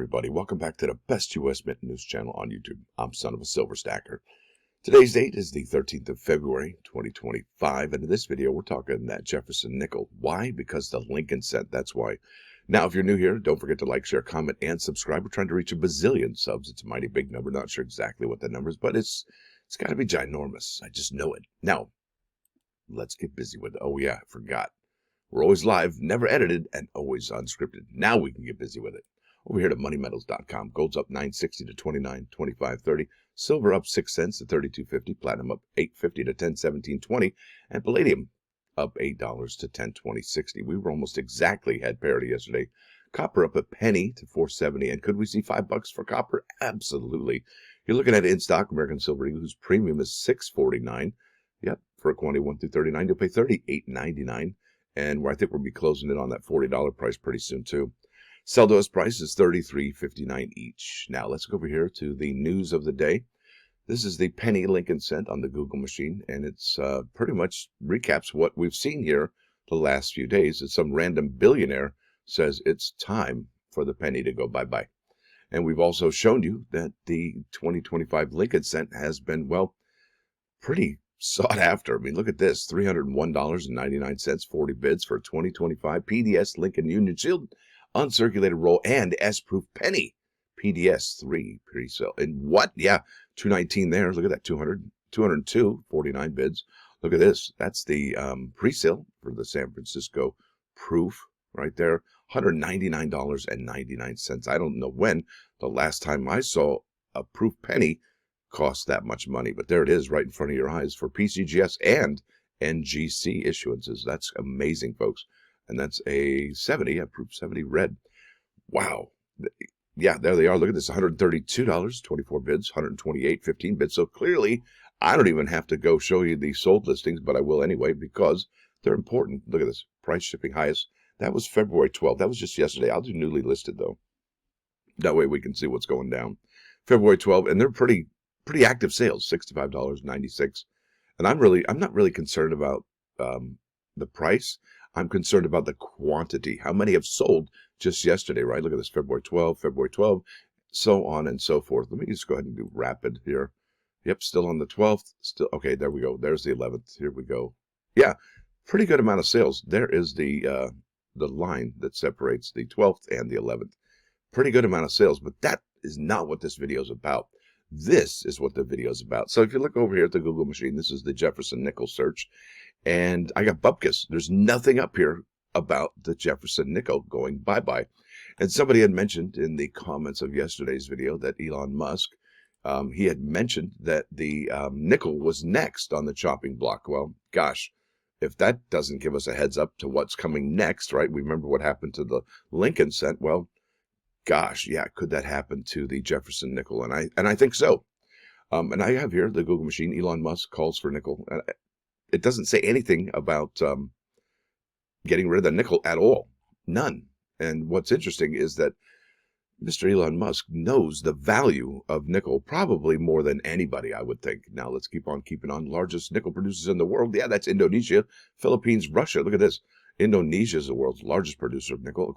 everybody. Welcome back to the best U.S. Mint news channel on YouTube. I'm Son of a Silver Stacker. Today's date is the 13th of February, 2025, and in this video, we're talking that Jefferson nickel. Why? Because the Lincoln cent, that's why. Now, if you're new here, don't forget to like, share, comment, and subscribe. We're trying to reach a bazillion subs. It's a mighty big number. Not sure exactly what the number is, but it's got to be ginormous. I just know it. Now, let's get busy with it. Oh, yeah, I forgot. We're always live, never edited, and always unscripted. Now we can get busy with it. Over here to moneymetals.com. Gold's up $9.60 to $29.25.30. Silver up 6 cents to $32.50. Platinum up $8.50 to $10.17.20. And palladium up $8 to $10.20.60. We were almost exactly at parity yesterday. Copper up a penny to $4.70. And could we see $5 for copper? Absolutely. You're looking at in stock American Silver Eagle, whose premium is $6.49. Yep, for a quantity 1 through 39, you'll pay $38.99. And I think we'll be closing it on that $40 price pretty soon too. Sell to us price is $33.59 each. Now let's go over here to the news of the day. This is the penny Lincoln cent on the Google machine, and it's pretty much recaps what we've seen here the last few days. It's some random billionaire says it's time for the penny to go bye-bye. And we've also shown you that the 2025 Lincoln cent has been, well, pretty sought after. I mean, look at this, $301.99, 40 bids for a 2025 PDS Lincoln Union Shield uncirculated roll and S-proof penny PDS 3 pre-sale. And what? Yeah, 219 there. Look at that, 202, 49 bids. Look at this. That's the pre-sale for the San Francisco proof right there, $199.99. I don't know when the last time I saw a proof penny cost that much money, but there it is right in front of your eyes for PCGS and NGC issuances. That's amazing, folks. And that's a 70, a proof 70 red. Wow. Yeah, there they are. Look at this, $132, 24 bids, 128, 15 bids. So clearly, I don't even have to go show you the sold listings, but I will anyway because they're important. Look at this, price shipping highest. That was February 12th. That was just yesterday. I'll do newly listed, though. That way we can see what's going down. February 12th, and they're pretty active sales, $65.96. And I'm not really concerned about the price. I'm concerned about the quantity. How many have sold just yesterday, right? Look at this, February 12, so on and so forth. Let me just go ahead and do rapid here. Yep, still on the 12th. Still, okay, there we go. There's the 11th. Here we go. Yeah, pretty good amount of sales. There is the line that separates the 12th and the 11th. Pretty good amount of sales, but that is not what this video is about. This is what the video is about. So if you look over here at the Google machine, this is the Jefferson nickel search. And I got bupkis. There's nothing up here about the Jefferson nickel going bye-bye. And somebody had mentioned in the comments of yesterday's video that Elon Musk, he had mentioned that the nickel was next on the chopping block. Well, gosh, if that doesn't give us a heads up to what's coming next, right? We remember what happened to the Lincoln cent. Well, gosh, yeah, could that happen to the Jefferson nickel? And I think so. And I have here the Google machine. Elon Musk calls for nickel. It doesn't say anything about getting rid of the nickel at all. None. And what's interesting is that Mr. Elon Musk knows the value of nickel probably more than anybody, I would think. Now, let's keep on keeping on. Largest nickel producers in the world. Yeah, that's Indonesia, Philippines, Russia. Look at this. Indonesia is the world's largest producer of nickel,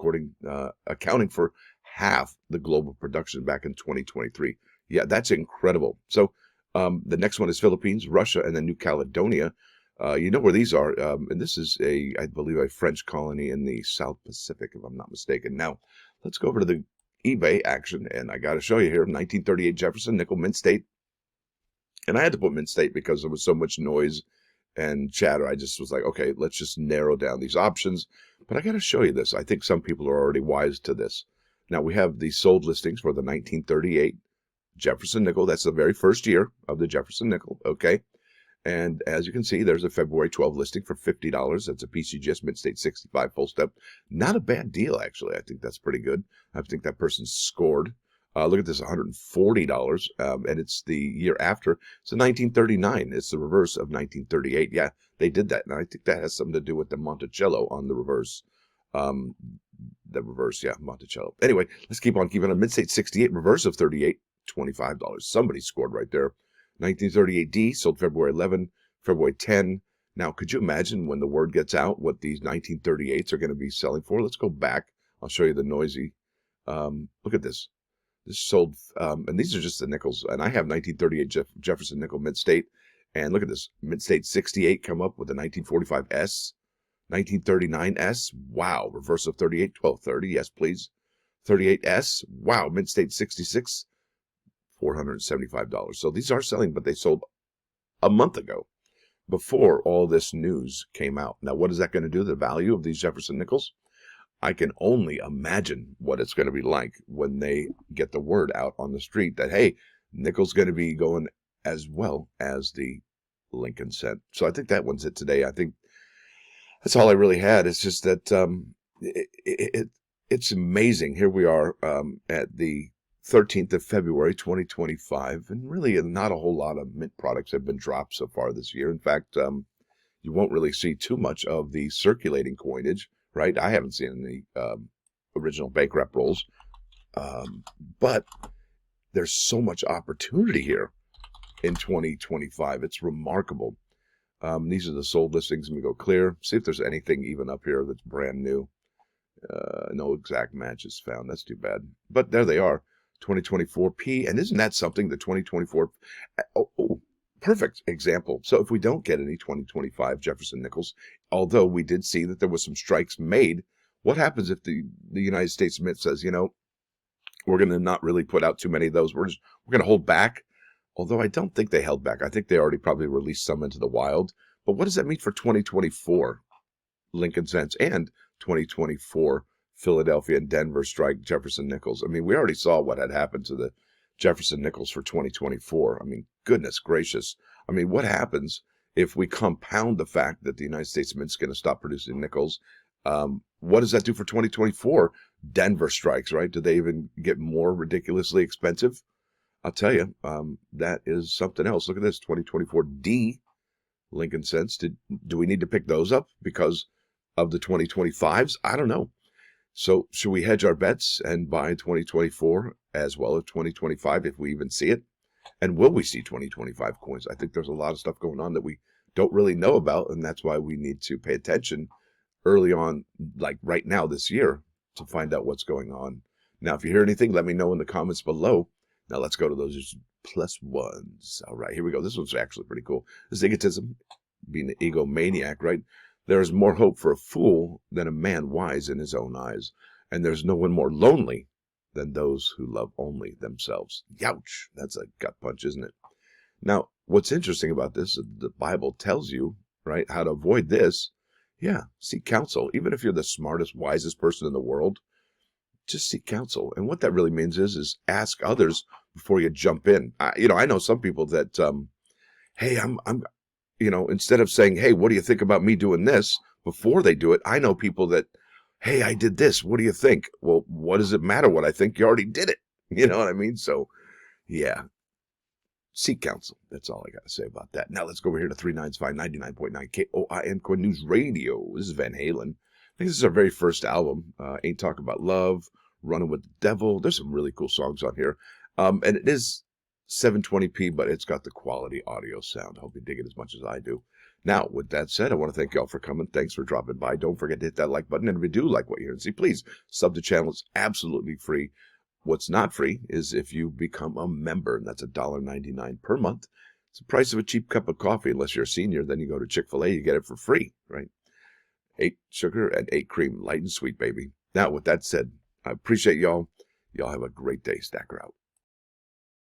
accounting for half the global production back in 2023. Yeah, that's incredible. So the next one is Philippines, Russia, and then New Caledonia. You know where these are, and this is I believe, a French colony in the South Pacific, if I'm not mistaken. Now, let's go over to the eBay action, and I got to show you here, 1938 Jefferson nickel, mint state. And I had to put mint state because there was so much noise and chatter. I just was like, okay, let's just narrow down these options. But I got to show you this. I think some people are already wise to this. Now, we have the sold listings for the 1938 Jefferson nickel. That's the very first year of the Jefferson nickel, okay? And as you can see, there's a February 12 listing for $50. That's a PCGS Mint State 65 full step. Not a bad deal, actually. I think that's pretty good. I think that person scored. Look at this, $140, and it's the year after. So 1939. It's the reverse of 1938. Yeah, they did that, and I think that has something to do with the Monticello on the reverse. Yeah, Monticello. Anyway, let's keep on keeping on. Mint State 68, reverse of 38, $25. Somebody scored right there. 1938D sold February 11, February 10. Now, could you imagine when the word gets out what these 1938s are going to be selling for? Let's go back. I'll show you the noisy. Look at this. This sold, and these are just the nickels. And I have 1938 Jefferson nickel Mint State. And look at this, Mint State 68 come up with a 1945 S, 1939 S. Wow, reverse of 38, 1230. Yes, please. 38 S. Wow, Mint State 66, $475. So these are selling, but they sold a month ago, before all this news came out. Now, what is that going to do to the value of these Jefferson nickels? I can only imagine what it's going to be like when they get the word out on the street that, hey, nickel's going to be going as well as the Lincoln cent. So I think that one's it today. I think that's all I really had. It's just that it's amazing. Here we are at the 13th of February, 2025, and really not a whole lot of mint products have been dropped so far this year. In fact, you won't really see too much of the circulating coinage, right? I haven't seen any original bank rep rolls, but there's so much opportunity here in 2025. It's remarkable. These are the sold listings. Let me go clear, see if there's anything even up here that's brand new. No exact matches found. That's too bad. But there they are, 2024 P. And isn't that something, the 2024? Oh, perfect example. So if we don't get any 2025 Jefferson nickels, although we did see that there was some strikes made, what happens if the United States Mint says, you know, we're going to not really put out too many of those. We're going to hold back. Although I don't think they held back. I think they already probably released some into the wild. But what does that mean for 2024 Lincoln cents and 2024 Philadelphia and Denver strike Jefferson nickels? I mean, we already saw what had happened to the Jefferson nickels for 2024. I mean, goodness gracious. I mean, what happens if we compound the fact that the United States Mint's going to stop producing nickels? What does that do for 2024 Denver strikes, right? Do they even get more ridiculously expensive? I'll tell you, that is something else. Look at this, 2024 D Lincoln cents. Do we need to pick those up because of the 2025s? I don't know. So should we hedge our bets and buy 2024 as well as 2025 if we even see it? And will we see 2025 coins? I think there's a lot of stuff going on that we don't really know about, and that's why we need to pay attention early on, like right now this year, to find out what's going on. Now, if you hear anything, let me know in the comments below. Now let's go to those plus ones. All right, here we go. This one's actually pretty cool. This is egotism, being an egomaniac, right? There is more hope for a fool than a man wise in his own eyes. And there's no one more lonely than those who love only themselves. Youch. That's a gut punch, isn't it? Now, what's interesting about this is the Bible tells you, right, how to avoid this. Yeah, seek counsel. Even if you're the smartest, wisest person in the world, just seek counsel. And what that really means is ask others before you jump in. I know some people that, hey, I'm, instead of saying, hey, what do you think about me doing this before they do it? I know people that, hey, I did this. What do you think? Well, what does it matter what I think? You already did it. You know what I mean? So, yeah, seek counsel. That's all I got to say about that. Now let's go over here to 395 99.9 KOIN Coin News Radio. This is Van Halen. I think this is our very first album. Ain't Talking About Love, Running with the Devil. There's some really cool songs on here. And it is 720p, but it's got the quality audio sound. I hope you dig it as much as I do. Now, with that said, I want to thank y'all for coming. Thanks for dropping by. Don't forget to hit that like button. And if you do like what you hear and see, please sub the channel. It's absolutely free. What's not free is if you become a member, and that's $1.99 per month. It's the price of a cheap cup of coffee. Unless you're a senior, then you go to Chick-fil-A, you get it for free, right? 8 sugar and 8 cream, light and sweet, baby. Now, with that said, I appreciate y'all. Y'all have a great day. Stacker out.